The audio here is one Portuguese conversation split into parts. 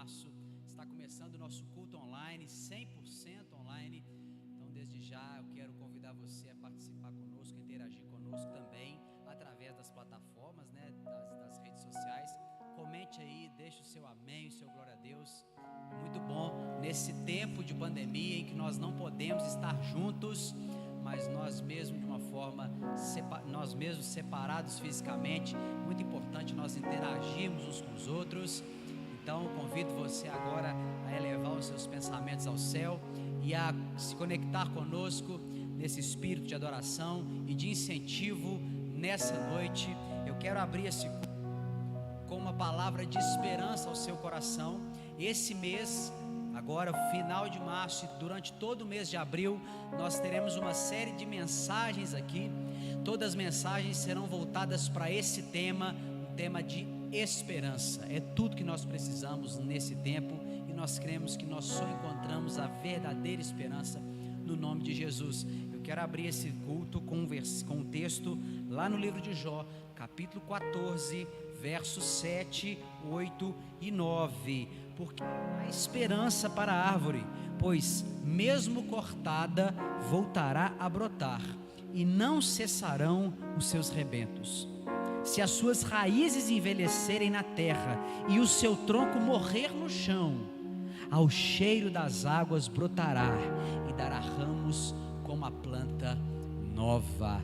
março. Está começando o nosso culto online, 100% online. Então, desde já, eu quero convidar você a participar conosco, interagir conosco também, através das plataformas, né, das redes sociais. Comente aí, deixe o seu amém, o seu glória a Deus. É muito bom, nesse tempo de pandemia, em que nós não podemos estar juntos, mas nós mesmos de uma forma, nós mesmos separados fisicamente, muito importante nós interagirmos uns com os outros. Então convido você agora a elevar os seus pensamentos ao céu e a se conectar conosco nesse espírito de adoração e de incentivo nessa noite. Eu quero abrir esse culto com uma palavra de esperança ao seu coração. Esse mês, agora final de março e durante todo o mês de abril, nós teremos uma série de mensagens aqui. Todas as mensagens serão voltadas para esse tema, um tema de esperança. É tudo que nós precisamos nesse tempo, e nós cremos que nós só encontramos a verdadeira esperança no nome de Jesus. Eu quero abrir esse culto com um texto lá no livro de Jó, capítulo 14, versos 7, 8 e 9. Porque há esperança para a árvore, pois mesmo cortada voltará a brotar, e não cessarão os seus rebentos. Se as suas raízes envelhecerem na terra e o seu tronco morrer no chão, ao cheiro das águas brotará e dará ramos como a planta nova.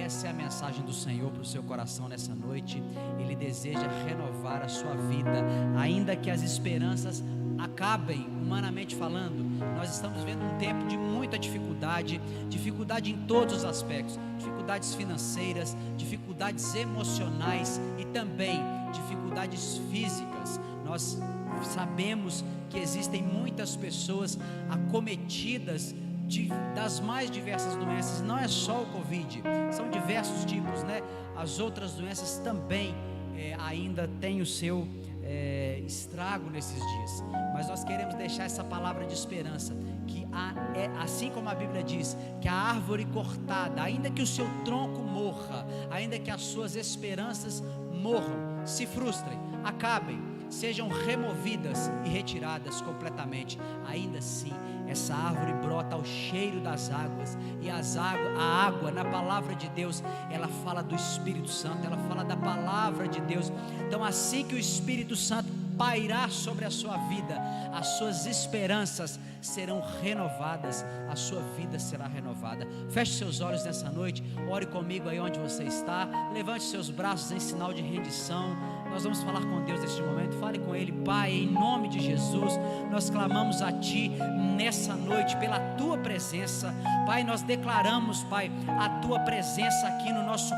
Essa é a mensagem do Senhor para o seu coração nessa noite. Ele deseja renovar a sua vida, ainda que as esperanças acabem, humanamente falando. Nós estamos vivendo um tempo de muita dificuldade em todos os aspectos, dificuldades financeiras, dificuldades emocionais e também dificuldades físicas. Nós sabemos que existem muitas pessoas acometidas das mais diversas doenças. Não é só o Covid, são diversos tipos, né? As outras doenças também ainda têm o seu estrago nesses dias, mas nós queremos deixar essa palavra de esperança, que assim como a Bíblia diz, que a árvore cortada, ainda que o seu tronco morra, ainda que as suas esperanças morram, se frustrem, acabem, sejam removidas e retiradas completamente, ainda assim essa árvore brota ao cheiro das águas, e a água na palavra de Deus, ela fala do Espírito Santo, ela fala da palavra de Deus. Então assim que o Espírito Santo pairar sobre a sua vida, as suas esperanças serão renovadas, a sua vida será renovada. Feche seus olhos nessa noite, ore comigo aí onde você está, levante seus braços em sinal de rendição. Nós vamos falar com Deus neste momento. Fale com Ele. Pai, em nome de Jesus, nós clamamos a Ti nessa noite pela Tua presença. Pai, nós declaramos, Pai, a Tua presença aqui no nosso,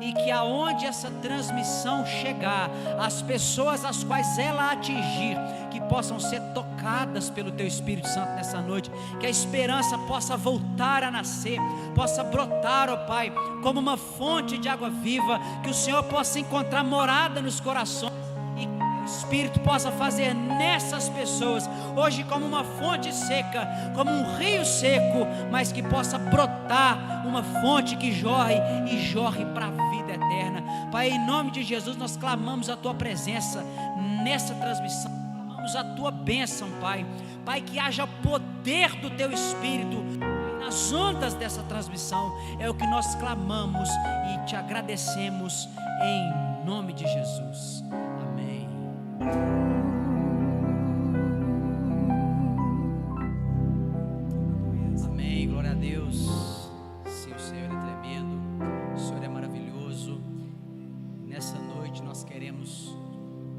e que aonde essa transmissão chegar, as pessoas às quais ela atingir, que possam ser tocadas pelo Teu Espírito Santo nessa noite, que a esperança possa voltar a nascer, possa brotar, ó Pai, como uma fonte de água viva, que o Senhor possa encontrar morada nos corações, e que o Espírito possa fazer nessas pessoas hoje como uma fonte seca, como um rio seco, mas que possa brotar uma fonte que jorre e jorre para a vida eterna. Pai, em nome de Jesus, nós clamamos a Tua presença nessa transmissão, clamamos a Tua bênção, Pai. Pai, que haja poder do Teu Espírito nas ondas dessa transmissão, é o que nós clamamos e Te agradecemos em nome de Jesus. Amém. Amém, glória a Deus. Sim, o Senhor é tremendo, o Senhor é maravilhoso. Nessa noite nós queremos,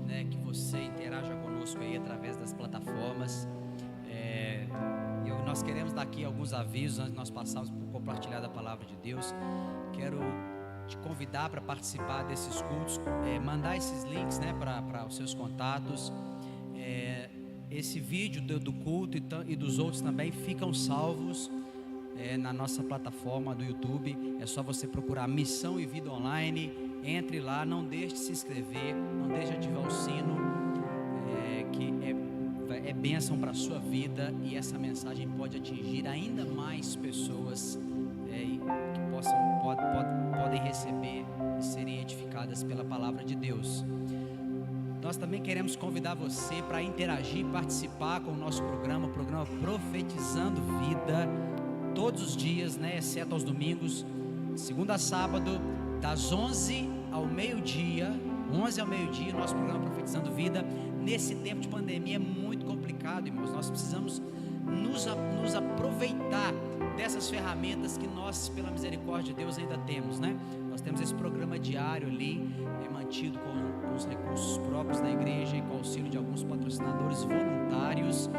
né, que você interaja conosco aí através das plataformas. Nós queremos dar aqui alguns avisos antes de nós passarmos por compartilhar da palavra de Deus. Quero te convidar para participar desses cultos, mandar esses links, né, para os seus contatos. Esse vídeo do culto e dos outros também ficam salvos na nossa plataforma do YouTube. É só você procurar Missão e Vida Online, entre lá, não deixe de se inscrever, não deixe de ativar o sino, que é bênção para a sua vida, e essa mensagem pode atingir ainda mais pessoas que podem receber e serem edificadas pela palavra de Deus. nós também queremos convidar você para interagir, participar com o nosso programa, o programa Profetizando Vida, todos os dias, né, exceto aos domingos, segunda a sábado, das 11 ao meio-dia, nosso programa Profetizando Vida. Nesse tempo de pandemia é muito complicado, irmãos, nós precisamos nos aproveitar dessas ferramentas que nós, pela misericórdia de Deus, ainda temos, né? Nós temos esse programa diário ali, mantido com os recursos próprios da igreja e com o auxílio de alguns patrocinadores voluntários.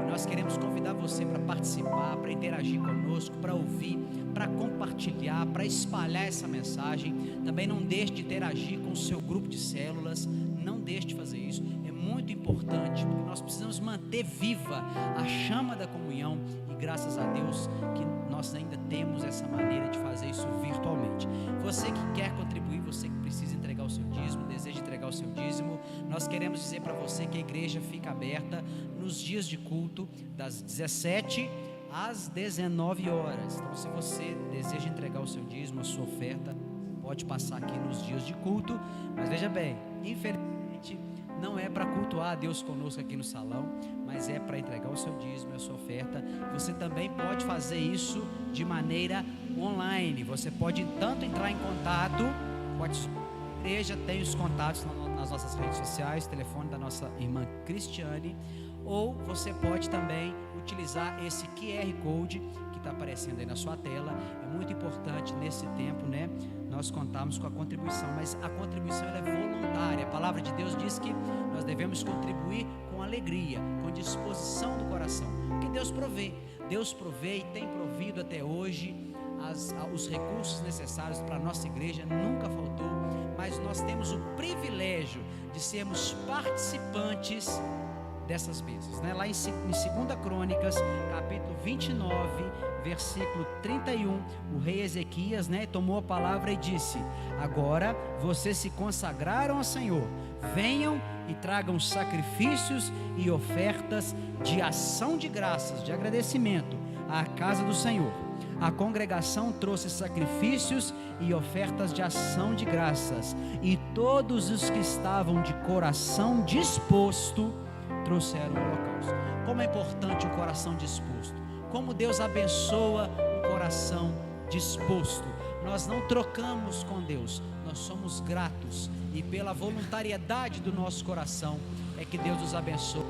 E nós queremos convidar você para participar, para interagir conosco, para ouvir, para compartilhar, para espalhar essa mensagem. Também não deixe de interagir com o seu grupo de células, não deixe de fazer isso. É muito importante, porque nós precisamos manter viva a chama da comunhão, e graças a Deus que nós ainda temos essa maneira de fazer isso virtualmente. Você que quer contribuir, você que precisa entregar o seu dízimo, deseja entregar o seu dízimo, nós queremos dizer para você que a igreja fica aberta nos dias de culto, das 17 às 19 horas. Então, se você deseja entregar o seu dízimo, a sua oferta, pode passar aqui nos dias de culto. Mas veja bem, infelizmente não é para cultuar a Deus conosco aqui no salão, mas é para entregar o seu dízimo, a sua oferta. Você também pode fazer isso de maneira online. Você pode tanto entrar em contato com a igreja, tem os contatos nas nossas redes sociais, telefone da nossa irmã Cristiane, ou você pode também utilizar esse QR Code que está aparecendo aí na sua tela. É muito importante nesse tempo, né, nós contamos com a contribuição, mas a contribuição ela é voluntária. A palavra de Deus diz que nós devemos contribuir com alegria, com disposição do coração, porque Deus provê e tem provido até hoje os recursos necessários para a nossa igreja, nunca faltou, mas nós temos o privilégio de sermos participantes dessas bênçãos, né? Lá em 2 Crônicas, capítulo 29, versículo 31, o rei Ezequias, né, tomou a palavra e disse: agora vocês se consagraram ao Senhor, venham e tragam sacrifícios e ofertas de ação de graças, de agradecimento à casa do Senhor. A congregação trouxe sacrifícios e ofertas de ação de graças, e todos os que estavam de coração disposto trouxeram o holocausto. Como é importante o coração disposto, como Deus abençoa o coração disposto. Nós não trocamos com Deus, nós somos gratos, e pela voluntariedade do nosso coração é que Deus nos abençoa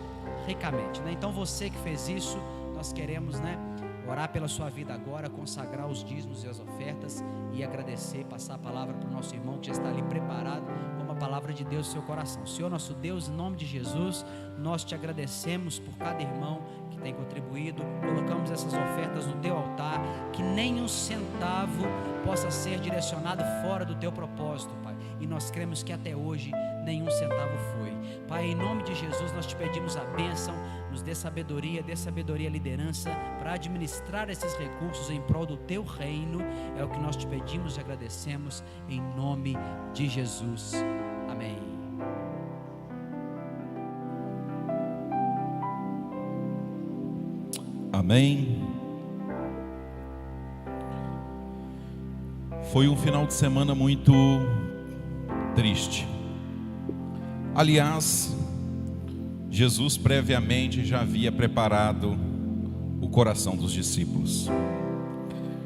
ricamente, né? Então você que fez isso, nós queremos, né, orar pela sua vida agora, consagrar os dízimos e as ofertas e agradecer, passar a palavra para o nosso irmão que já está ali preparado com a palavra de Deus no seu coração. Senhor nosso Deus, em nome de Jesus, nós te agradecemos por cada irmão que tem contribuído. Colocamos essas ofertas no teu altar, que nem um centavo possa ser direcionado fora do teu propósito, Pai, e nós cremos que até hoje nenhum centavo foi. Pai, em nome de Jesus nós te pedimos a bênção, nos dê sabedoria e liderança para administrar esses recursos em prol do teu reino. É o que nós te pedimos e agradecemos em nome de Jesus. Amém. Amém. Foi um final de semana muito triste. Aliás, Jesus previamente já havia preparado o coração dos discípulos.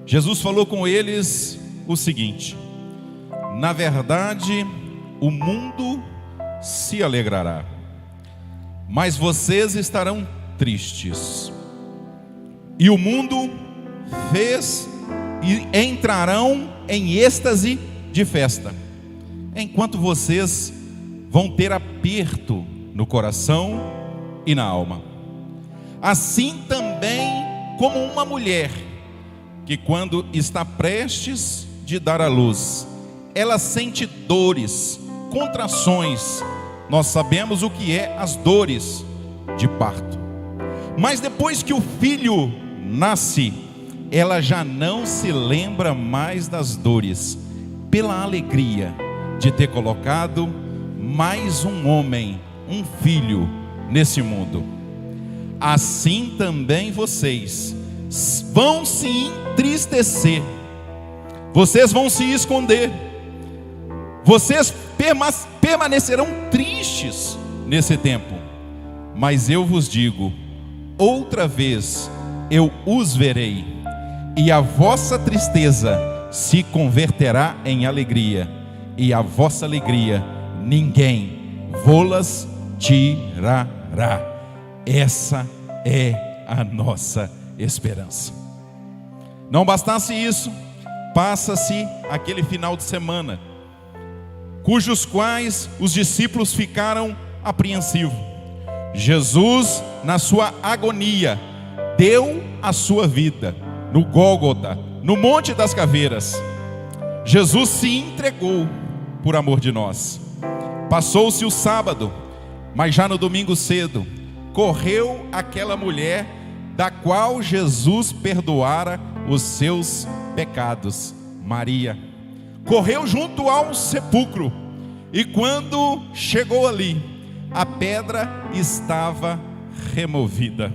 Jesus falou com eles o seguinte: na verdade, o mundo se alegrará, mas vocês estarão tristes. E o mundo fez e entrarão em êxtase de festa, enquanto vocês vão ter aperto no coração e na alma. Assim também como uma mulher que, quando está prestes de dar à luz, ela sente dores, contrações. Nós sabemos o que é as dores de parto. Mas depois que o filho nasce, ela já não se lembra mais das dores, pela alegria de ter colocado mais um homem, um filho, nesse mundo. Assim também vocês vão se entristecer, vocês vão se esconder, vocês permanecerão tristes nesse tempo. Mas eu vos digo, outra vez eu os verei, e a vossa tristeza se converterá em alegria, e a vossa alegria ninguém vô-las tirará. Essa é a nossa esperança. Não bastasse isso, passa-se aquele final de semana, cujos quais os discípulos ficaram apreensivos. Jesus, na sua agonia, deu a sua vida no Gólgota, no Monte das Caveiras. Jesus se entregou por amor de nós. Passou-se o sábado, mas já no domingo cedo, correu aquela mulher da qual Jesus perdoara os seus pecados, Maria. Correu junto ao sepulcro, e quando chegou ali, a pedra estava removida.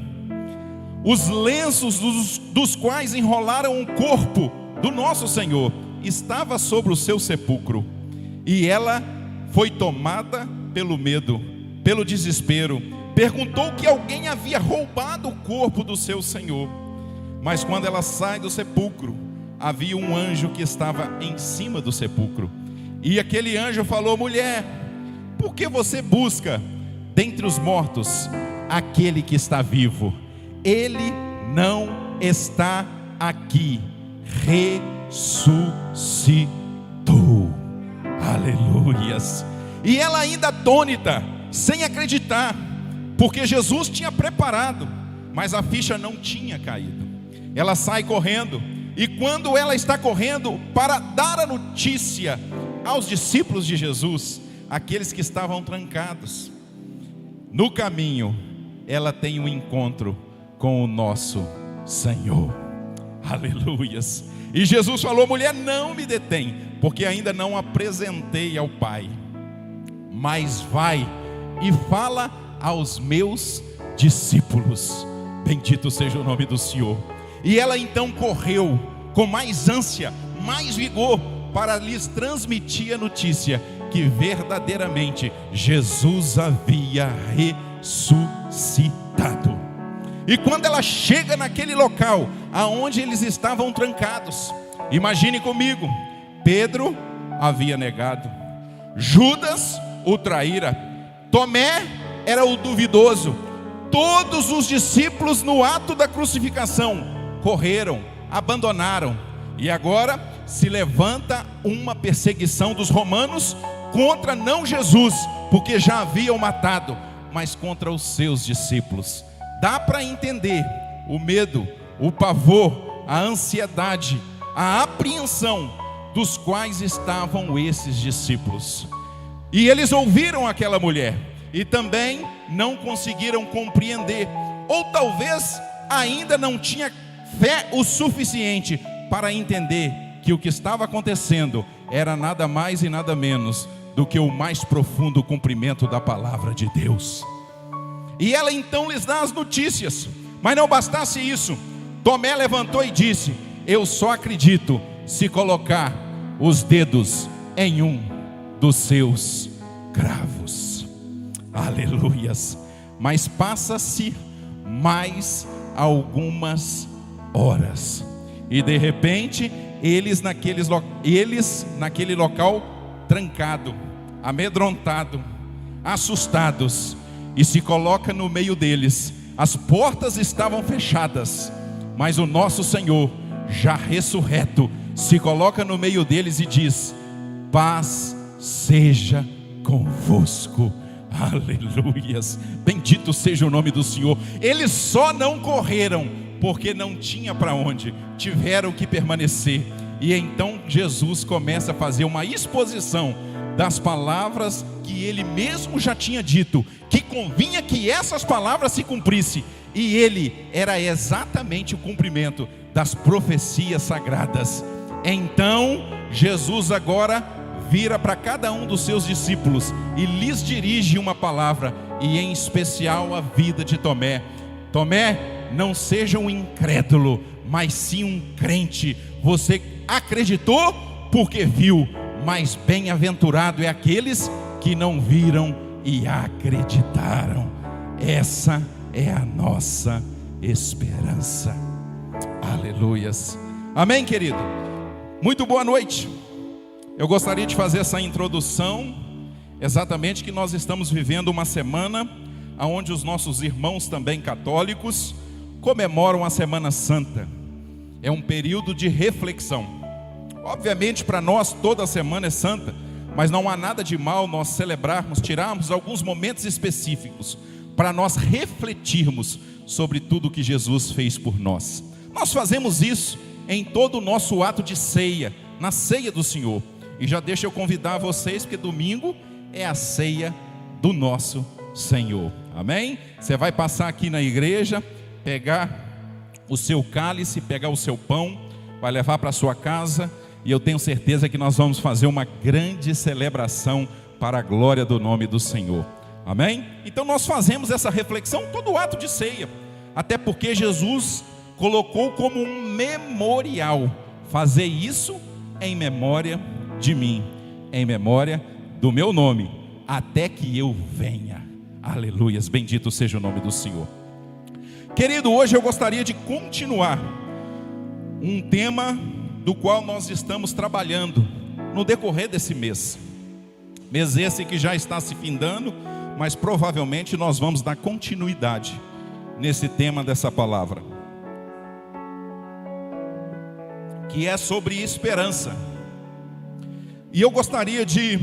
Os lenços dos quais enrolaram o corpo do nosso Senhor estava sobre o seu sepulcro, e ela foi tomada pelo medo, pelo desespero, perguntou que alguém havia roubado o corpo do seu Senhor. Mas quando ela sai do sepulcro, havia um anjo que estava em cima do sepulcro, e aquele anjo falou: mulher, por que você busca dentre os mortos aquele que está vivo? Ele não está aqui, ressuscitou. Aleluias. E ela ainda atônita, sem acreditar, porque Jesus tinha preparado, mas a ficha não tinha caído. Ela sai correndo, e quando ela está correndo para dar a notícia aos discípulos de Jesus, aqueles que estavam trancados, no caminho, ela tem um encontro com o nosso Senhor. Aleluias. E Jesus falou: mulher, não me detém, porque ainda não apresentei ao Pai. Mas vai e fala aos meus discípulos. Bendito seja o nome do Senhor. E ela então correu com mais ânsia, mais vigor, para lhes transmitir a notícia que verdadeiramente Jesus havia ressuscitado. E quando ela chega naquele local aonde eles estavam trancados, imagine comigo, Pedro havia negado, Judas o traíra, Tomé era o duvidoso, todos os discípulos no ato da crucificação correram, abandonaram, e agora se levanta uma perseguição dos romanos contra não Jesus, porque já haviam matado, mas contra os seus discípulos. Dá para entender o medo, o pavor, a ansiedade, a apreensão dos quais estavam esses discípulos. E eles ouviram aquela mulher e também não conseguiram compreender, ou talvez ainda não tinha fé o suficiente para entender que o que estava acontecendo era nada mais e nada menos do que o mais profundo cumprimento da palavra de Deus. E ela então lhes dá as notícias. Mas não bastasse isso, Tomé levantou e disse: eu só acredito se colocar os dedos em um dos seus cravos. Aleluias. Mas passa-se mais algumas horas, e de repente eles naquele local trancado, amedrontado, assustados, e se coloca no meio deles. As portas estavam fechadas, mas o nosso Senhor, já ressurreto, se coloca no meio deles e diz: paz seja convosco. Aleluias, bendito seja o nome do Senhor. Eles só não correram porque não tinha para onde, tiveram que permanecer. E então Jesus começa a fazer uma exposição das palavras que ele mesmo já tinha dito, que convinha que essas palavras se cumprissem, e ele era exatamente o cumprimento das profecias sagradas. Então Jesus agora vira para cada um dos seus discípulos e lhes dirige uma palavra, e em especial a vida de Tomé. Tomé, não seja um incrédulo, mas sim um crente. Você acreditou porque viu, mas bem-aventurado é aqueles que não viram e acreditaram. Essa é a nossa esperança. Aleluias. Amém, querido? Muito boa noite. Eu gostaria de fazer essa introdução, exatamente que nós estamos vivendo uma semana onde os nossos irmãos também católicos comemoram a Semana Santa. É um período de reflexão. Obviamente para nós toda semana é santa, mas não há nada de mal nós celebrarmos, tirarmos alguns momentos específicos para nós refletirmos sobre tudo que Jesus fez por nós. Nós fazemos isso em todo o nosso ato de ceia, na ceia do Senhor. E já deixa eu convidar vocês, porque domingo é a ceia do nosso Senhor. Amém? Você vai passar aqui na igreja, pegar o seu cálice, pegar o seu pão, vai levar para a sua casa, e eu tenho certeza que nós vamos fazer uma grande celebração para a glória do nome do Senhor. Amém? Então nós fazemos essa reflexão todo ato de ceia, até porque Jesus colocou como um memorial, fazer isso em memória de mim, em memória do meu nome, até que eu venha. Aleluias, bendito seja o nome do Senhor. Querido, hoje eu gostaria de continuar um tema do qual nós estamos trabalhando no decorrer desse mês. Mês esse que já está se findando, mas provavelmente nós vamos dar continuidade nesse tema dessa palavra, que é sobre esperança. E eu gostaria de,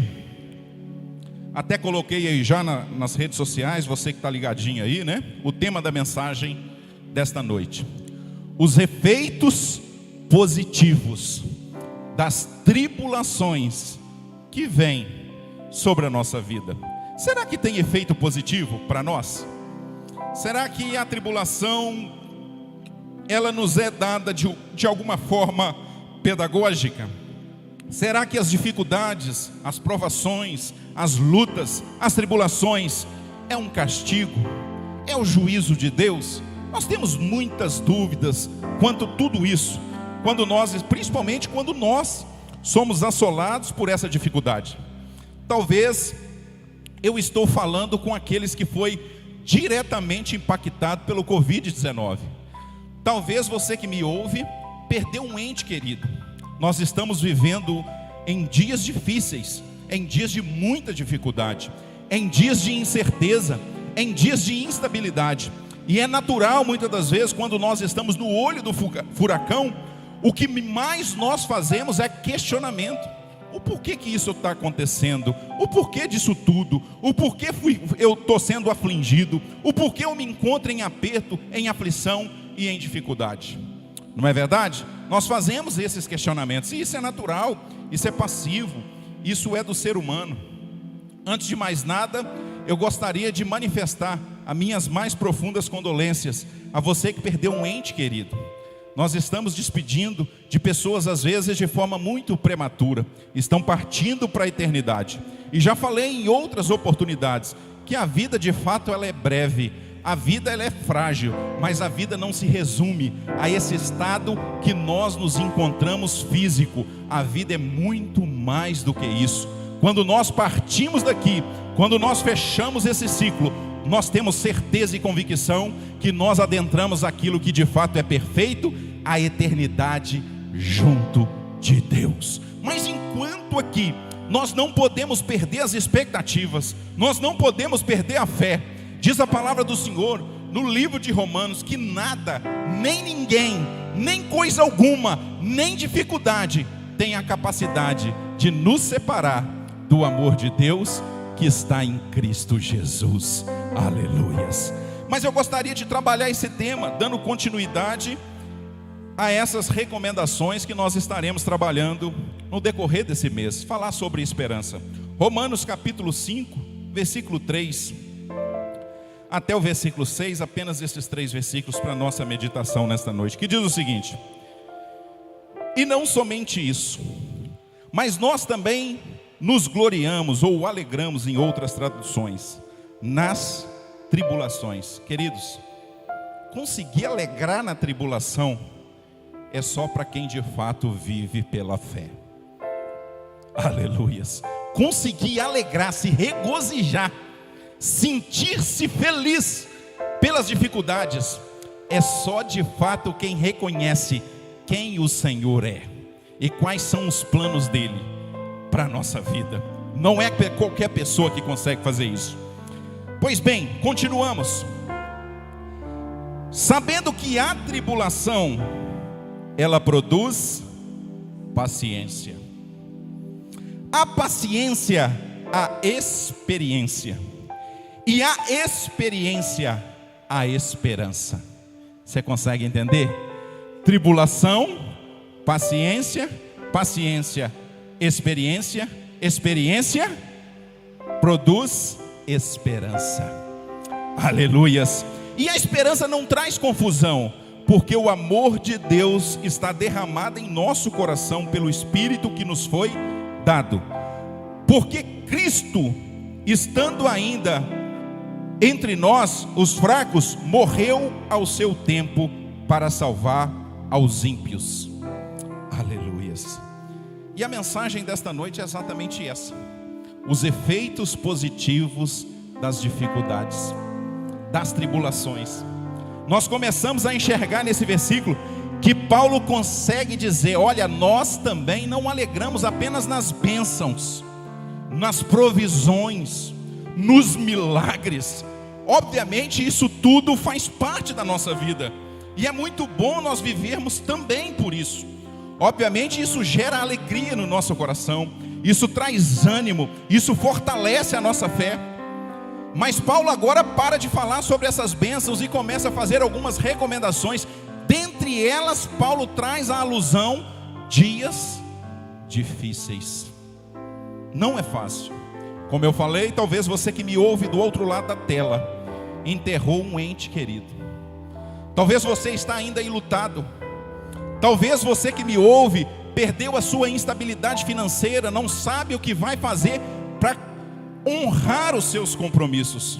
até coloquei aí já nas redes sociais, você que está ligadinho aí, né? O tema da mensagem desta noite: os efeitos positivos das tribulações que vêm sobre a nossa vida. Será que tem efeito positivo para nós? Será que a tribulação, ela nos é dada de alguma forma pedagógica? Será que as dificuldades, as provações, as lutas, as tribulações é um castigo? É o juízo de Deus? Nós temos muitas dúvidas quanto a tudo isso, principalmente quando nós somos assolados por essa dificuldade. Talvez eu estou falando com aqueles que foi diretamente impactado pelo Covid-19. Talvez você que me ouve perdeu um ente querido. Nós estamos vivendo em dias difíceis, em dias de muita dificuldade, em dias de incerteza, em dias de instabilidade. E é natural muitas das vezes, quando nós estamos no olho do furacão, o que mais nós fazemos é questionamento. O porquê que isso está acontecendo? O porquê disso tudo? O porquê eu estou sendo afligido? O porquê eu me encontro em aperto, em aflição e em dificuldade? Não é verdade? Nós fazemos esses questionamentos, e isso é natural, isso é passivo, isso é do ser humano. Antes de mais nada, eu gostaria de manifestar as minhas mais profundas condolências a você que perdeu um ente querido. Nós estamos despedindo de pessoas, às vezes de forma muito prematura, estão partindo para a eternidade. E já falei em outras oportunidades que a vida de fato ela é breve, a vida ela é frágil, mas a vida não se resume a esse estado que nós nos encontramos físico. A vida é muito mais do que isso. Quando nós partimos daqui, quando nós fechamos esse ciclo, nós temos certeza e convicção que nós adentramos aquilo que de fato é perfeito, a eternidade junto de Deus. Mas enquanto aqui, nós não podemos perder as expectativas, nós não podemos perder a fé. Diz a palavra do Senhor no livro de Romanos que nada, nem ninguém, nem coisa alguma, nem dificuldade tem a capacidade de nos separar do amor de Deus que está em Cristo Jesus. Aleluias. Mas eu gostaria de trabalhar esse tema, dando continuidade a essas recomendações que nós estaremos trabalhando no decorrer desse mês. Falar sobre esperança. Romanos capítulo 5, versículo 3 até o versículo 6, apenas esses 3 versículos para a nossa meditação nesta noite, que diz o seguinte: e não somente isso, mas nós também nos gloriamos ou alegramos, em outras traduções, nas tribulações. Queridos, conseguir alegrar na tribulação é só para quem de fato vive pela fé. Aleluias. conseguir alegrar-se, regozijar, sentir-se feliz pelas dificuldades, é só de fato quem reconhece quem o Senhor é e quais são os planos dele para a nossa vida. Não é qualquer pessoa que consegue fazer isso. Pois bem, continuamos. Sabendo que a tribulação, ela produz paciência. A paciência, a experiência. E a experiência, a esperança. Você consegue entender? Tribulação, paciência, paciência, experiência, experiência produz esperança. Aleluias. E a esperança não traz confusão, porque o amor de Deus está derramado em nosso coração pelo Espírito que nos foi dado. Porque Cristo, estando ainda entre nós, os fracos, morreu ao seu tempo para salvar aos ímpios. Aleluias. E a mensagem desta noite é exatamente essa: os efeitos positivos das dificuldades, das tribulações. Nós começamos a enxergar nesse versículo que Paulo consegue dizer: olha, nós também não alegramos apenas nas bênçãos, nas provisões, nos milagres. Obviamente isso tudo faz parte da nossa vida, e é muito bom nós vivermos também por isso. Obviamente isso gera alegria no nosso coração, isso traz ânimo, isso fortalece a nossa fé. Mas Paulo agora para de falar sobre essas bênçãos e começa a fazer algumas recomendações. Dentre elas, Paulo traz a alusão: dias difíceis. Não é fácil. Como eu falei, talvez você que me ouve do outro lado da tela enterrou um ente querido. Talvez você está ainda enlutado. Talvez você que me ouve perdeu a sua instabilidade financeira, não sabe o que vai fazer para honrar os seus compromissos.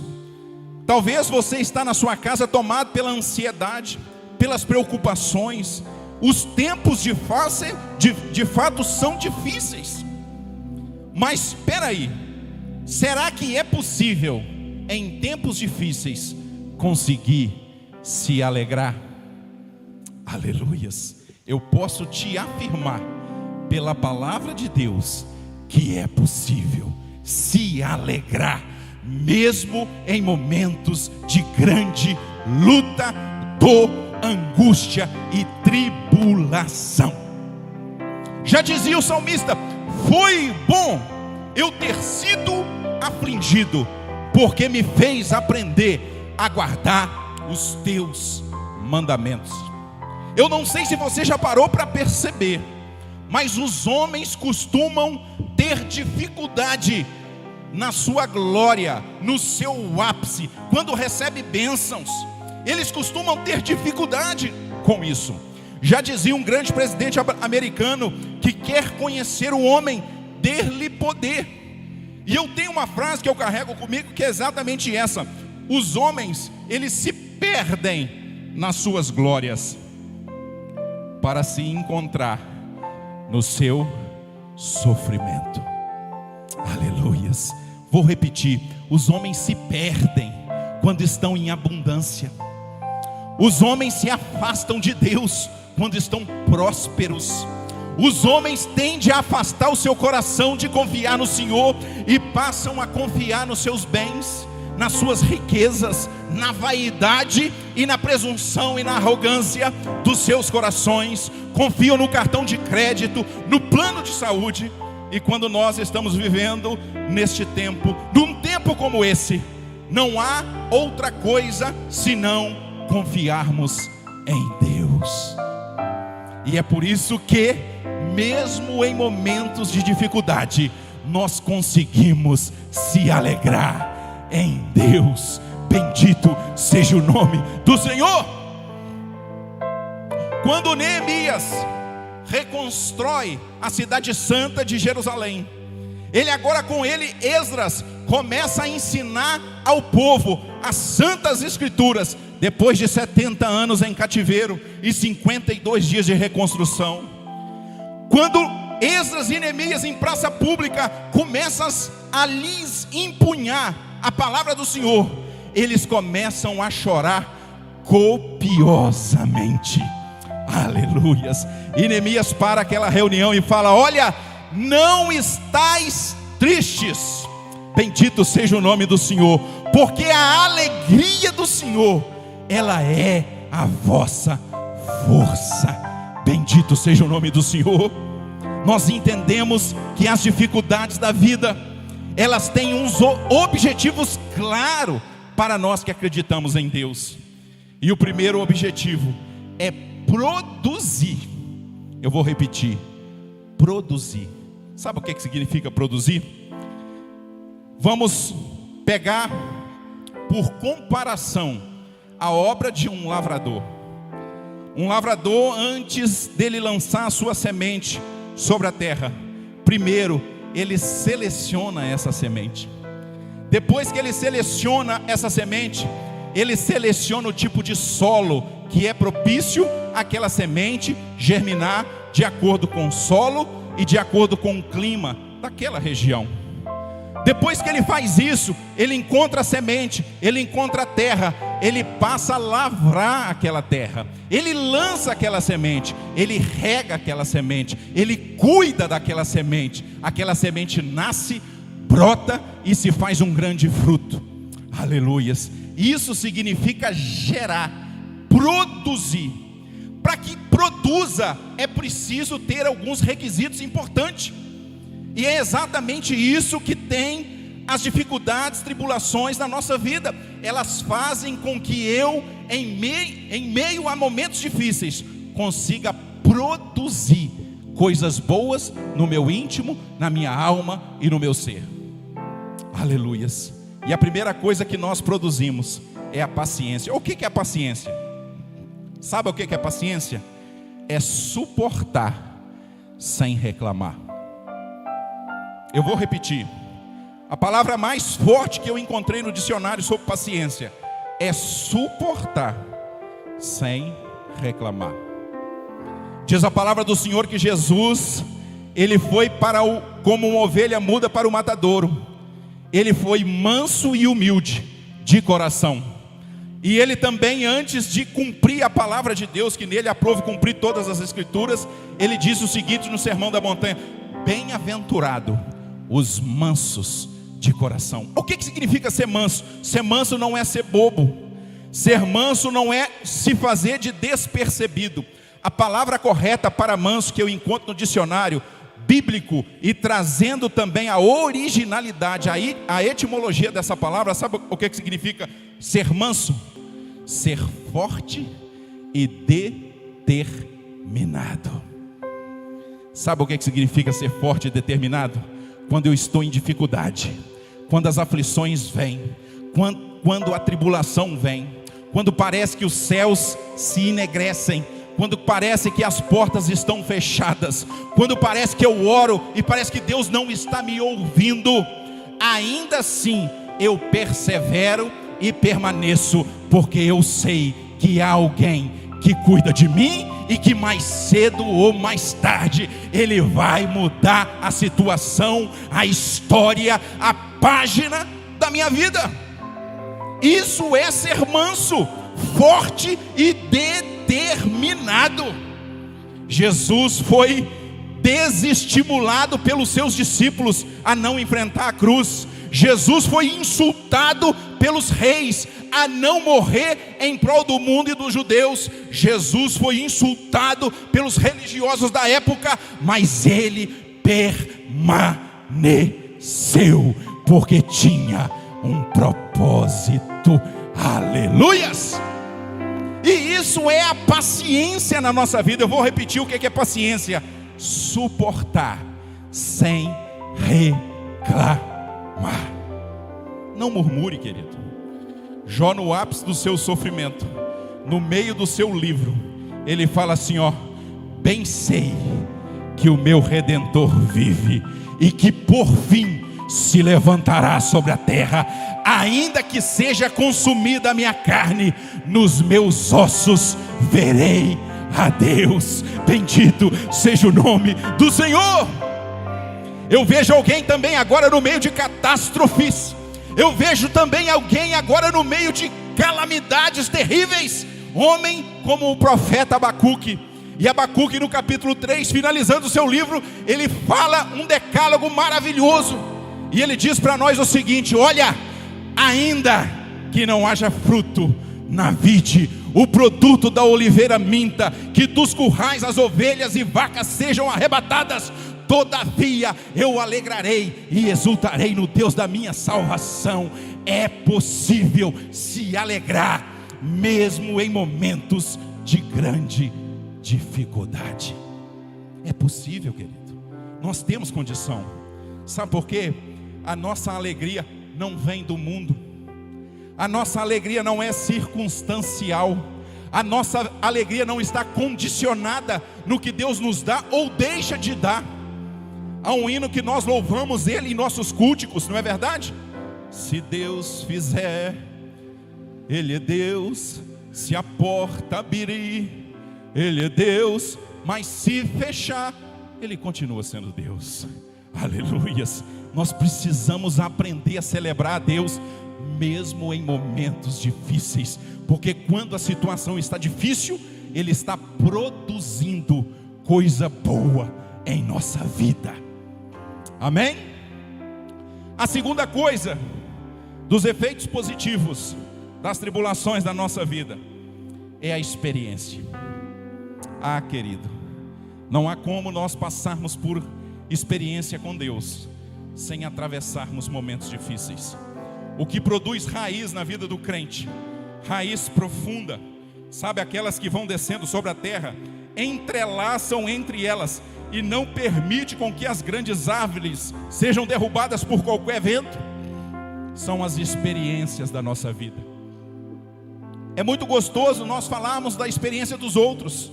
Talvez você está na sua casa tomado pela ansiedade, pelas preocupações. Os tempos de fato são difíceis. Mas espera aí, será que é possível em tempos difíceis conseguir se alegrar? Aleluias. Eu posso te afirmar pela palavra de Deus que é possível se alegrar, mesmo em momentos de grande luta, dor, angústia e tribulação. Já dizia o salmista: foi bom eu ter sido afligido, porque me fez aprender a guardar os teus mandamentos. Eu não sei se você já parou para perceber, mas os homens costumam ter dificuldade na sua glória, no seu ápice, quando recebe bênçãos. Eles costumam ter dificuldade com isso. Já dizia um grande presidente americano que quer conhecer o homem, dê-lhe poder. E eu tenho uma frase que eu carrego comigo que é exatamente essa: os homens, eles se perdem nas suas glórias para se encontrar no seu sofrimento. Aleluias. Vou repetir: os homens se perdem quando estão em abundância. Os homens se afastam de Deus quando estão prósperos. Os homens tendem a afastar o seu coração de confiar no Senhor e passam a confiar nos seus bens, nas suas riquezas, na vaidade e na presunção e na arrogância dos seus corações. Confiam no cartão de crédito, no plano de saúde. E quando nós estamos vivendo neste tempo, num tempo como esse, não há outra coisa senão confiarmos em Deus. E é por isso que, mesmo em momentos de dificuldade, nós conseguimos se alegrar em Deus. Bendito seja o nome do Senhor. Quando Neemias reconstrói a cidade santa de Jerusalém, ele agora com ele, Esdras, começa a ensinar ao povo as santas escrituras, depois de 70 anos em cativeiro e 52 dias de reconstrução. Quando Esdras e Neemias em praça pública começam a lhes empunhar a palavra do Senhor, eles começam a chorar copiosamente. Aleluias. E Neemias para aquela reunião e fala: olha, não estáis tristes, bendito seja o nome do Senhor, porque a alegria do Senhor, ela é a vossa força. Bendito seja o nome do Senhor. Nós entendemos que as dificuldades da vida, elas têm uns objetivos claros para nós que acreditamos em Deus. E o primeiro objetivo é produzir. Eu vou repetir: produzir. Sabe o que significa produzir? Vamos pegar por comparação a obra de um lavrador. Um lavrador, antes dele lançar a sua semente sobre a terra, primeiro ele seleciona essa semente. Depois que ele seleciona essa semente, ele seleciona o tipo de solo que é propício àquela semente germinar de acordo com o solo e de acordo com o clima daquela região. Depois que ele faz isso, ele encontra a semente, ele encontra a terra, ele passa a lavrar aquela terra, ele lança aquela semente, ele rega aquela semente, ele cuida daquela semente. Aquela semente nasce, brota e se faz um grande fruto. Aleluias. Isso significa gerar, produzir. Para que produza, é preciso ter alguns requisitos importantes. E é exatamente isso que tem as dificuldades, tribulações na nossa vida. Elas fazem com que eu, em meio a momentos difíceis, consiga produzir coisas boas no meu íntimo, na minha alma e no meu ser. Aleluias. E a primeira coisa que nós produzimos é a paciência. O que é a paciência? Sabe o que é a paciência? É suportar sem reclamar. Eu vou repetir. A palavra mais forte que eu encontrei no dicionário sobre paciência é suportar sem reclamar. Diz a palavra do Senhor que Jesus, ele foi como uma ovelha muda para o matadouro. Ele foi manso e humilde de coração. E ele também, antes de cumprir a palavra de Deus, que nele aprove cumprir todas as escrituras, ele diz o seguinte no Sermão da Montanha: bem-aventurado os mansos de coração. O que significa ser manso? Ser manso não é ser bobo. Ser manso não é se fazer de despercebido. A palavra correta para manso que eu encontro no dicionário bíblico, e trazendo também a originalidade, a etimologia dessa palavra, sabe o que significa ser manso? Ser forte e determinado. Sabe o que significa ser forte e determinado? Quando eu estou em dificuldade, quando as aflições vêm, quando a tribulação vem, quando parece que os céus se enegrecem, quando parece que as portas estão fechadas, quando parece que eu oro e parece que Deus não está me ouvindo, ainda assim eu persevero e permaneço, porque eu sei que há alguém que cuida de mim e que mais cedo ou mais tarde ele vai mudar a situação, a história, a página da minha vida. Isso é ser manso, forte e determinado. Jesus foi desestimulado pelos seus discípulos a não enfrentar a cruz. Jesus foi insultado pelos reis a não morrer em prol do mundo e dos judeus. Jesus foi insultado pelos religiosos da época, mas ele permaneceu, porque tinha um propósito. Aleluias! E isso é a paciência na nossa vida. Eu vou repetir o que é paciência: suportar sem reclamar. Não murmure, querido. Jó, no ápice do seu sofrimento, no meio do seu livro, ele fala assim: ó, bem sei que o meu Redentor vive, e que por fim se levantará sobre a terra. Ainda que seja consumida a minha carne, nos meus ossos verei a Deus, bendito seja o nome do Senhor. Eu vejo alguém também agora no meio de catástrofes, eu vejo também alguém agora no meio de calamidades terríveis, homem como o profeta Abacuque. E Abacuque no capítulo 3, finalizando o seu livro, ele fala um decálogo maravilhoso, e ele diz para nós o seguinte: olha, ainda que não haja fruto na vide, o produto da oliveira minta, que dos currais as ovelhas e vacas sejam arrebatadas, todavia eu alegrarei e exultarei no Deus da minha salvação. É possível se alegrar mesmo em momentos de grande dificuldade. É possível, querido. Nós temos condição. Sabe por quê? A nossa alegria não vem do mundo. A nossa alegria não é circunstancial. A nossa alegria não está condicionada no que Deus nos dá ou deixa de dar. Há um hino que nós louvamos Ele em nossos cânticos, não é verdade? Se Deus fizer, Ele é Deus. Se a porta abrir, Ele é Deus. Mas se fechar, Ele continua sendo Deus. Aleluias. Nós precisamos aprender a celebrar a Deus mesmo em momentos difíceis, porque quando a situação está difícil, Ele está produzindo coisa boa em nossa vida. Amém? A segunda coisa dos efeitos positivos das tribulações da nossa vida é a experiência. Ah, querido, não há como nós passarmos por experiência com Deus sem atravessarmos momentos difíceis. O que produz raiz na vida do crente, raiz profunda, sabe, aquelas que vão descendo sobre a terra, entrelaçam entre elas e não permite com que as grandes árvores sejam derrubadas por qualquer vento, são as experiências da nossa vida. É muito gostoso nós falarmos da experiência dos outros,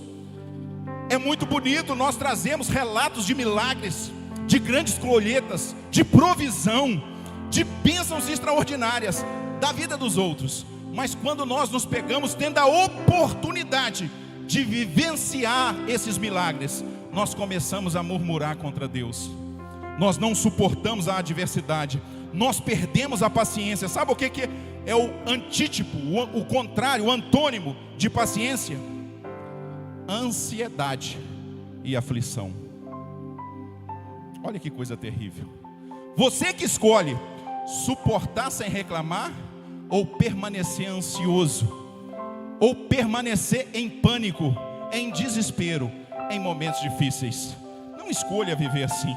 é muito bonito nós trazemos relatos de milagres, de grandes colheitas, de provisão, de bênçãos extraordinárias da vida dos outros. Mas quando nós nos pegamos tendo a oportunidade de vivenciar esses milagres, nós começamos a murmurar contra Deus. Nós não suportamos a adversidade, nós perdemos a paciência. Sabe o que é o antítipo, o contrário, o antônimo de paciência? Ansiedade e aflição. Olha que coisa terrível. Você que escolhe suportar sem reclamar, ou permanecer ansioso, ou permanecer em pânico, em desespero, em momentos difíceis. Não escolha viver assim.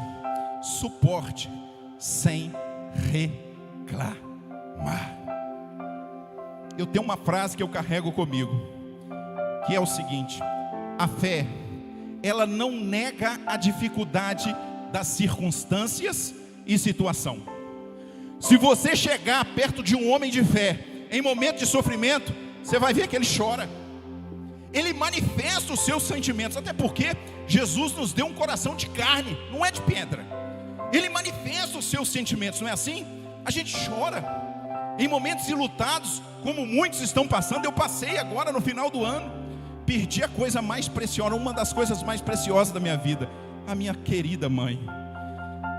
Suporte sem reclamar. Eu tenho uma frase que eu carrego comigo, que é o seguinte: a fé, ela não nega a dificuldade das circunstâncias e situação. Se você chegar perto de um homem de fé em momento de sofrimento, você vai ver que ele chora, ele manifesta os seus sentimentos, até porque Jesus nos deu um coração de carne, não é de pedra. Ele manifesta os seus sentimentos, não é assim? A gente chora em momentos enlutados, como muitos estão passando. Eu passei agora no final do ano, perdi a coisa mais preciosa, uma das coisas mais preciosas da minha vida, a minha querida mãe.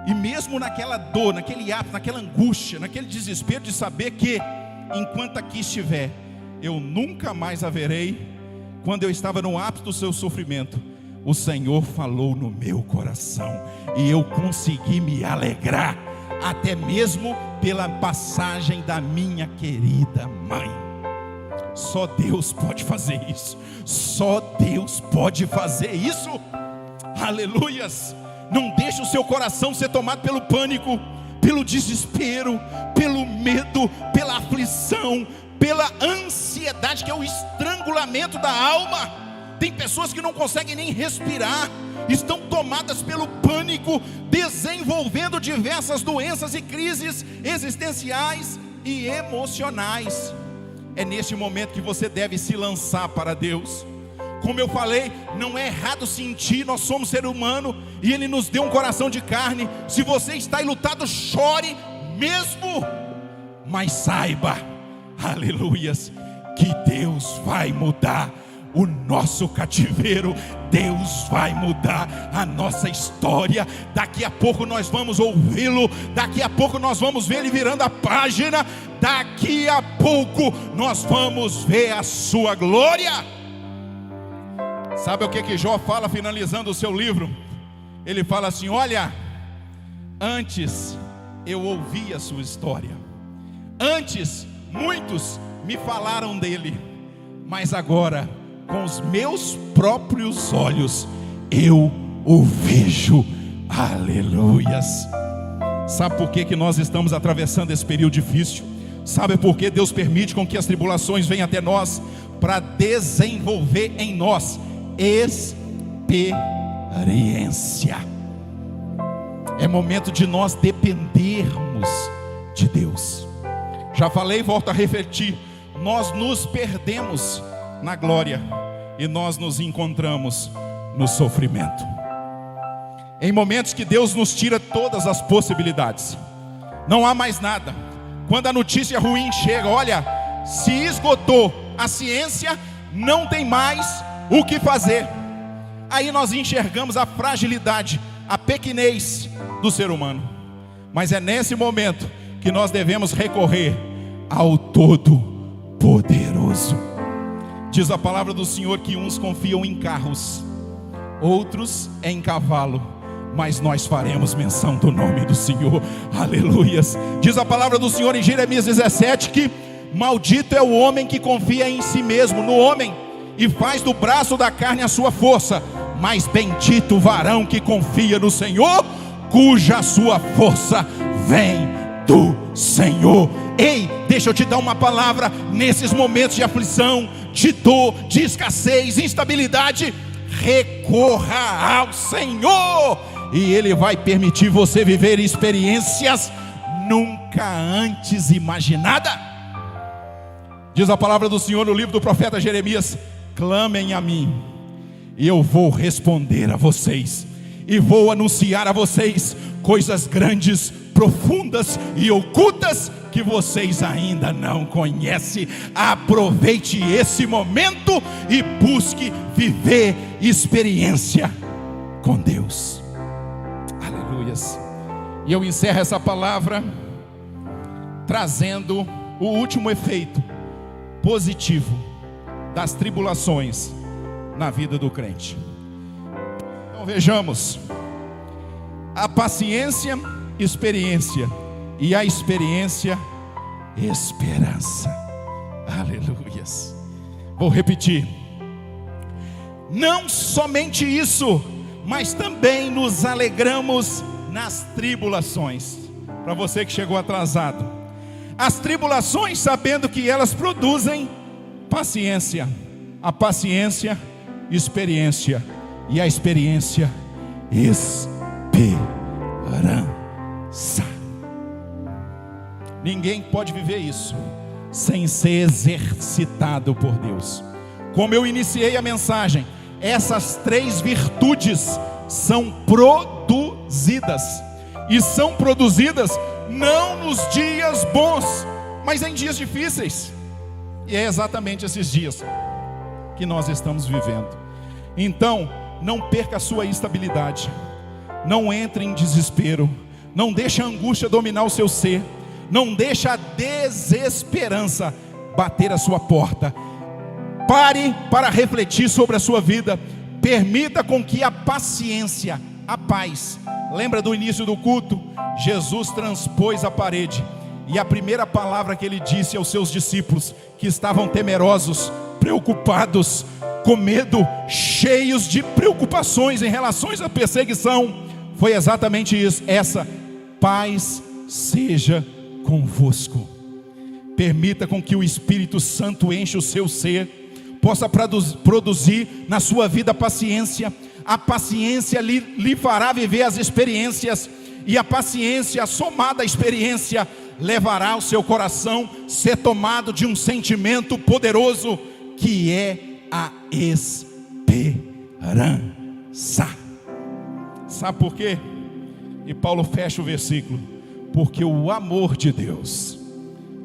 E mesmo naquela dor, naquele ato, naquela angústia, naquele desespero de saber que, enquanto aqui estiver, eu nunca mais a verei, quando eu estava no ápice do seu sofrimento, o Senhor falou no meu coração, e eu consegui me alegrar, até mesmo pela passagem da minha querida mãe. Só Deus pode fazer isso, só Deus pode fazer isso. Aleluias. Não deixe o seu coração ser tomado pelo pânico, pelo desespero, pelo medo, pela aflição, pela ansiedade, que é o estrangulamento da alma. Tem pessoas que não conseguem nem respirar, estão tomadas pelo pânico, desenvolvendo diversas doenças e crises existenciais e emocionais. É neste momento que você deve se lançar para Deus. Como eu falei, não é errado sentir, nós somos ser humano e Ele nos deu um coração de carne. Se você está enlutado, chore mesmo, mas saiba, aleluias, que Deus vai mudar o nosso cativeiro. Deus vai mudar a nossa história. Daqui a pouco nós vamos ouvi-lo, daqui a pouco nós vamos ver ele virando a página, daqui a pouco nós vamos ver a sua glória. Sabe o que Jó fala finalizando o seu livro? Ele fala assim: olha, antes eu ouvi a sua história, antes muitos me falaram dele, mas agora com os meus próprios olhos eu o vejo. Aleluias. Sabe por que nós estamos atravessando esse período difícil? Sabe por que Deus permite com que as tribulações venham até nós? Para desenvolver em nós experiência. É momento de nós dependermos de Deus. Já falei, volto a refletir. Nós nos perdemos na glória e nós nos encontramos no sofrimento. Em momentos que Deus nos tira todas as possibilidades, não há mais nada. Quando a notícia ruim chega, olha, se esgotou a ciência, não tem mais o que fazer. Aí nós enxergamos a fragilidade, a pequenez do ser humano. Mas é nesse momento que nós devemos recorrer ao Todo-Poderoso. Diz a palavra do Senhor que uns confiam em carros, outros em cavalo, mas nós faremos menção do nome do Senhor. Aleluias. Diz a palavra do Senhor em Jeremias 17 que maldito é o homem que confia em si mesmo, no homem, e faz do braço da carne a sua força, mas bendito o varão que confia no Senhor, cuja sua força vem do Senhor. Ei, deixa eu te dar uma palavra. Nesses momentos de aflição, de dor, de escassez, instabilidade, recorra ao Senhor, e Ele vai permitir você viver experiências nunca antes imaginadas. Diz a palavra do Senhor no livro do profeta Jeremias: clamem a mim, e eu vou responder a vocês, e vou anunciar a vocês coisas grandes, profundas e ocultas que vocês ainda não conhecem. Aproveite esse momento e busque viver experiência com Deus. Aleluias. E eu encerro essa palavra trazendo o último efeito positivo das tribulações na vida do crente. Então vejamos: a paciência, experiência, e a experiência, esperança. Aleluias. Vou repetir: não somente isso, mas também nos alegramos nas tribulações. Para você que chegou atrasado, as tribulações, sabendo que elas produzem paciência, a paciência, experiência, e a experiência, esperança. Ninguém pode viver isso sem ser exercitado por Deus. Como eu iniciei a mensagem, essas três virtudes são produzidas, e são produzidas não nos dias bons, mas em dias difíceis. E é exatamente esses dias que nós estamos vivendo. Então, não perca a sua estabilidade, não entre em desespero, não deixe a angústia dominar o seu ser, não deixe a desesperança bater a sua porta. Pare para refletir sobre a sua vida. Permita com que a paciência, a paz. Lembra do início do culto? Jesus transpôs a parede, e a primeira palavra que ele disse aos seus discípulos, que estavam temerosos, preocupados, com medo, cheios de preocupações em relação à perseguição, foi exatamente isso: essa paz seja convosco. Permita com que o Espírito Santo enche o seu ser, possa produzir na sua vida paciência. A paciência lhe fará viver as experiências, e a paciência somada à experiência levará o seu coração a ser tomado de um sentimento poderoso, que é a esperança. Sabe por quê? E Paulo fecha o versículo: porque o amor de Deus,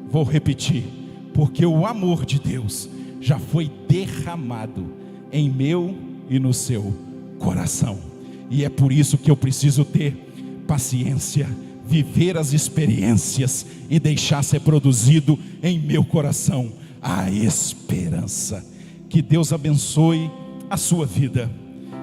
vou repetir, porque o amor de Deus já foi derramado em meu e no seu coração. E é por isso que eu preciso ter paciência, viver as experiências e deixar ser produzido em meu coração a esperança. Que Deus abençoe a sua vida,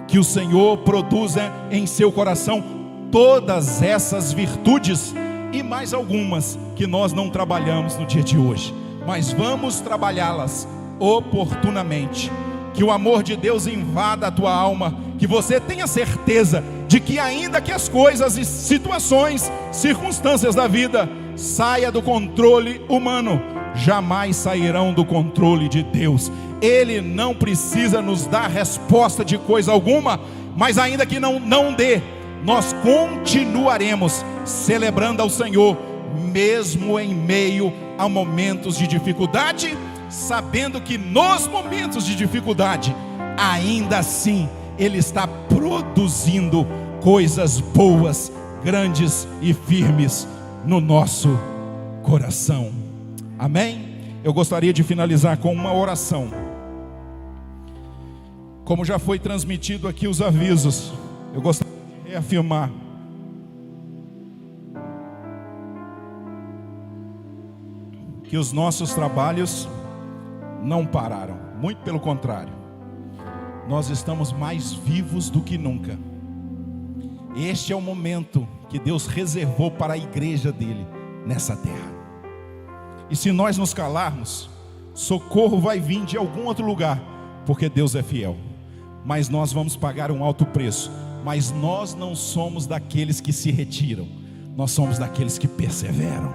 que o Senhor produza em seu coração todas essas virtudes e mais algumas que nós não trabalhamos no dia de hoje, mas vamos trabalhá-las oportunamente. Que o amor de Deus invada a tua alma, que você tenha certeza de que ainda que as coisas e situações, circunstâncias da vida saia do controle humano, jamais sairão do controle de Deus. Ele não precisa nos dar resposta de coisa alguma, mas ainda que não dê, nós continuaremos celebrando ao Senhor, mesmo em meio a momentos de dificuldade, sabendo que nos momentos de dificuldade, ainda assim, Ele está produzindo coisas boas, grandes e firmes no nosso coração. Amém? Eu gostaria de finalizar com uma oração. Como já foi transmitido aqui os avisos, eu gostaria de reafirmar. Que os nossos trabalhos não pararam, muito pelo contrário, nós estamos mais vivos do que nunca. Este é o momento que Deus reservou para a igreja dele nessa terra. E se nós nos calarmos, socorro vai vir de algum outro lugar, porque Deus é fiel. Mas nós vamos pagar um alto preço. Mas nós não somos daqueles que se retiram, nós somos daqueles que perseveram.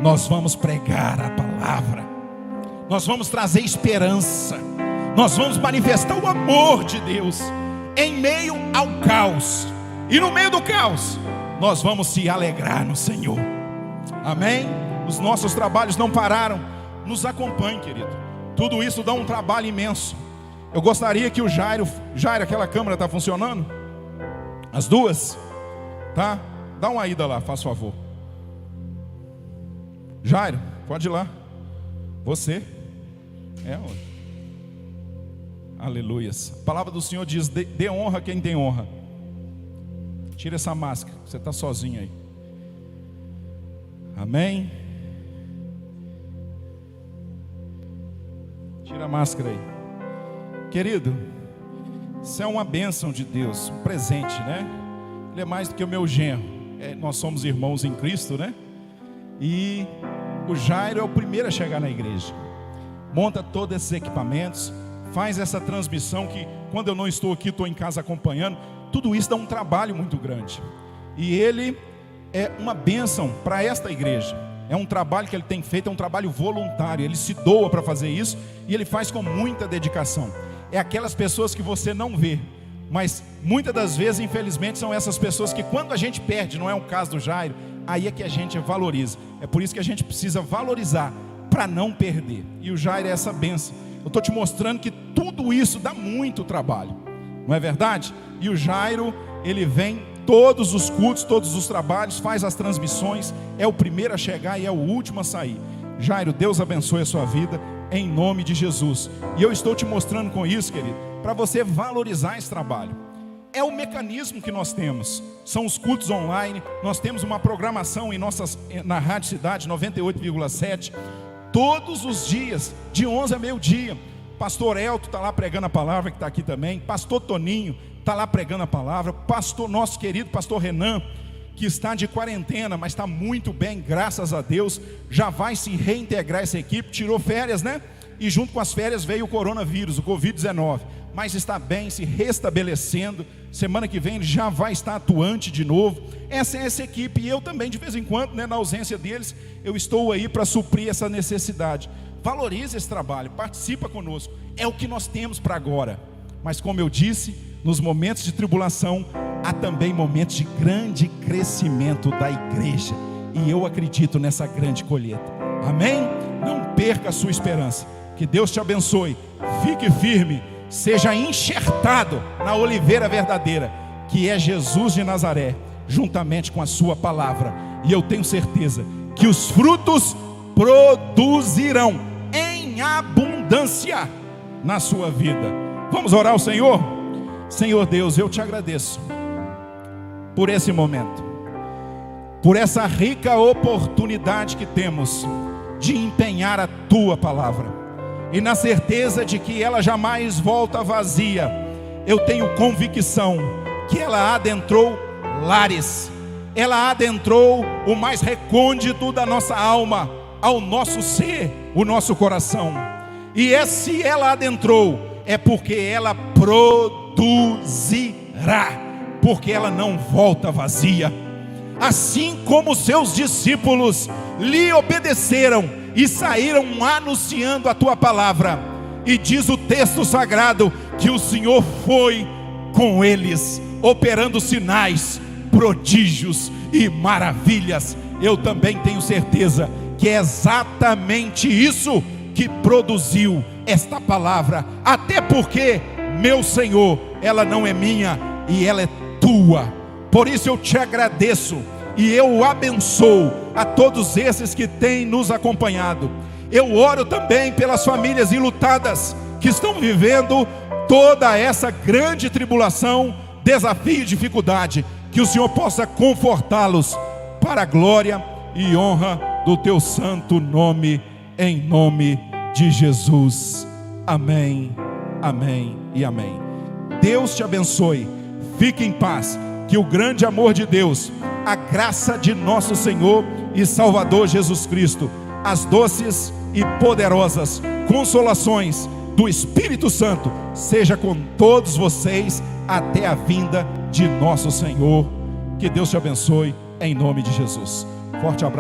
Nós vamos pregar a palavra, nós vamos trazer esperança, nós vamos manifestar o amor de Deus em meio ao caos. E no meio do caos, nós vamos se alegrar no Senhor. Amém? Os nossos trabalhos não pararam. Nos acompanhe, querido. Tudo isso dá um trabalho imenso. Eu gostaria que o Jairo, aquela câmera está funcionando? As duas? Tá? Dá uma ida lá, faz favor. Jairo, pode ir lá. Você é onde? Aleluias. A palavra do Senhor diz: dê honra a quem tem honra. Tira essa máscara, você está sozinho aí. Amém? Tira a máscara aí. Querido, isso é uma bênção de Deus, um presente, né? Ele é mais do que o meu genro. Nós somos irmãos em Cristo, né? E o Jairo é o primeiro a chegar na igreja. Monta todos esses equipamentos, faz essa transmissão que quando eu não estou aqui, estou em casa acompanhando. Tudo isso dá um trabalho muito grande. E ele é uma bênção para esta igreja. É um trabalho que ele tem feito, é um trabalho voluntário. Ele se doa para fazer isso e ele faz com muita dedicação. É aquelas pessoas que você não vê, mas muitas das vezes, infelizmente, são essas pessoas que quando a gente perde, não é o caso do Jairo, aí é que a gente valoriza. É por isso que a gente precisa valorizar para não perder. E o Jairo é essa bênção. Eu estou te mostrando que tudo isso dá muito trabalho, não é verdade? E o Jairo, ele vem todos os cultos, todos os trabalhos, faz as transmissões, é o primeiro a chegar e é o último a sair. Jairo, Deus abençoe a sua vida em nome de Jesus. E eu estou te mostrando com isso, querido, para você valorizar esse trabalho. É o mecanismo que nós temos, são os cultos online. Nós temos uma programação na Rádio Cidade 98,7 todos os dias, de 11 a meio-dia. Pastor Elton está lá pregando a palavra, que está aqui também. Pastor Toninho está lá pregando a palavra. Nosso querido pastor Renan, que está de quarentena, mas está muito bem, graças a Deus. Já vai se reintegrar essa equipe, tirou férias, né? E junto com as férias veio o coronavírus, o Covid-19. Mas está bem, se restabelecendo. Semana que vem ele já vai estar atuante de novo. Essa é essa equipe. E eu também, de vez em quando, né, na ausência deles, eu estou aí para suprir essa necessidade. Valorize esse trabalho, participa conosco. É o que nós temos para agora. Mas como eu disse, nos momentos de tribulação, há também momentos de grande crescimento da igreja. E eu acredito nessa grande colheita. Amém? Não perca a sua esperança. Que Deus te abençoe. Fique firme. Seja enxertado na oliveira verdadeira, que é Jesus de Nazaré, juntamente com a sua palavra. E eu tenho certeza que os frutos produzirão em abundância na sua vida. Vamos orar ao Senhor? Senhor Deus, eu te agradeço por esse momento, por essa rica oportunidade que temos de empenhar a tua palavra, e na certeza de que ela jamais volta vazia. Eu tenho convicção que ela adentrou lares, ela adentrou o mais recôndito da nossa alma, ao nosso ser, o nosso coração. E se ela adentrou, é porque ela produzirá, porque ela não volta vazia. Assim como seus discípulos lhe obedeceram e saíram anunciando a tua palavra, e diz o texto sagrado que o Senhor foi com eles, operando sinais, prodígios e maravilhas. Eu também tenho certeza que é exatamente isso que produziu esta palavra, até porque, meu Senhor, ela não é minha e ela é tua. Por isso eu te agradeço e eu abençoo a todos esses que têm nos acompanhado. Eu oro também pelas famílias enlutadas que estão vivendo toda essa grande tribulação, desafio e dificuldade. Que o Senhor possa confortá-los para a glória e honra do teu santo nome, em nome de Jesus. Amém, amém e amém. Deus te abençoe. Fique em paz. Que o grande amor de Deus, a graça de nosso Senhor e Salvador Jesus Cristo, as doces e poderosas consolações do Espírito Santo seja com todos vocês até a vinda de nosso Senhor. Que Deus te abençoe em nome de Jesus. Forte abraço.